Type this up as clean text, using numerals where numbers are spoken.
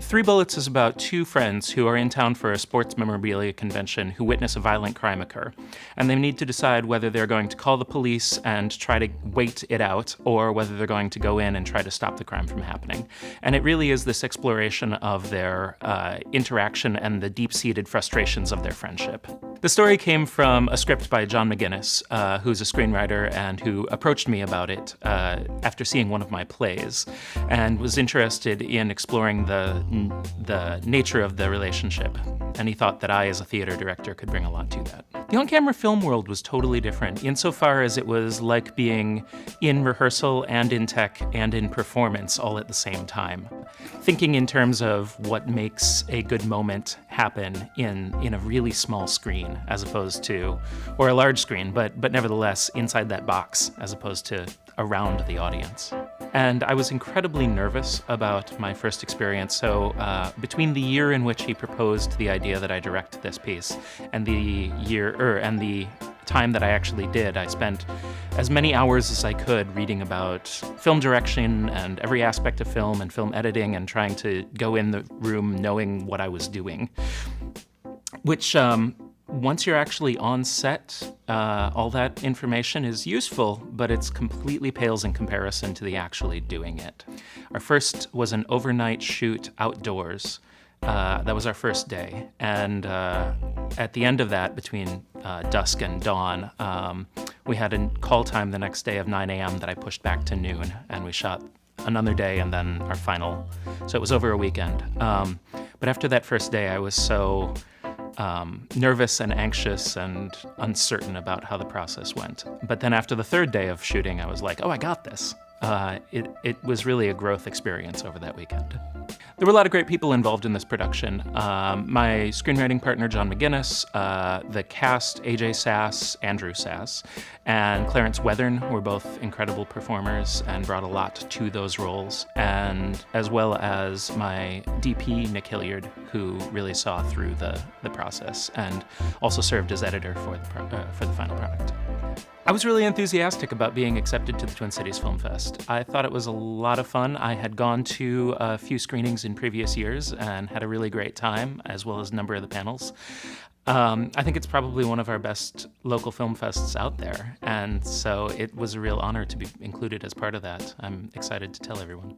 Three Bullets is about two friends who are in town for a sports memorabilia convention who witness a violent crime occur. And they need to decide whether they're going to call the police and try to wait it out, or whether they're going to go in and try to stop the crime from happening. And it really is this exploration of their interaction and the deep-seated frustrations of their friendship. The story came from a script by John McGinnis, who's a screenwriter and who approached me about it after seeing one of my plays, and was interested in exploring the nature of the relationship. And he thought that I, as a theater director, could bring a lot to that. The on-camera film world was totally different, insofar as it was like being in rehearsal and in tech and in performance all at the same time. Thinking in terms of what makes a good moment happen in a really small screen, as opposed to, or a large screen, but nevertheless inside that box, as opposed to around the audience. And I was incredibly nervous about my first experience, so between the year in which he proposed the idea that I direct this piece and the time that I actually did, I spent as many hours as I could reading about film direction and every aspect of film and film editing, and trying to go in the room knowing what I was doing. Which, once you're actually on set, all that information is useful, but it's completely pales in comparison to the actually doing it. Our first was an overnight shoot outdoors. That was our first day, and at the end of that, between dusk and dawn, we had a call time the next day of 9 a.m. that I pushed back to noon, and we shot another day and then our final, so it was over a weekend. But after that first day, I was so nervous and anxious and uncertain about how the process went. But then after the third day of shooting, I was like, oh, I got this. It was really a growth experience over that weekend. There were a lot of great people involved in this production. My screenwriting partner, John McGinnis, the cast, AJ Sass, Andrew Sass, and Clarence Weathern were both incredible performers and brought a lot to those roles, and as well as my DP, Nick Hilliard, who really saw through the process and also served as editor for the final product. I was really enthusiastic about being accepted to the Twin Cities Film Fest. I thought it was a lot of fun. I had gone to a few screenings in previous years and had a really great time, as well as a number of the panels. I think it's probably one of our best local film fests out there, and so it was a real honor to be included as part of that. I'm excited to tell everyone.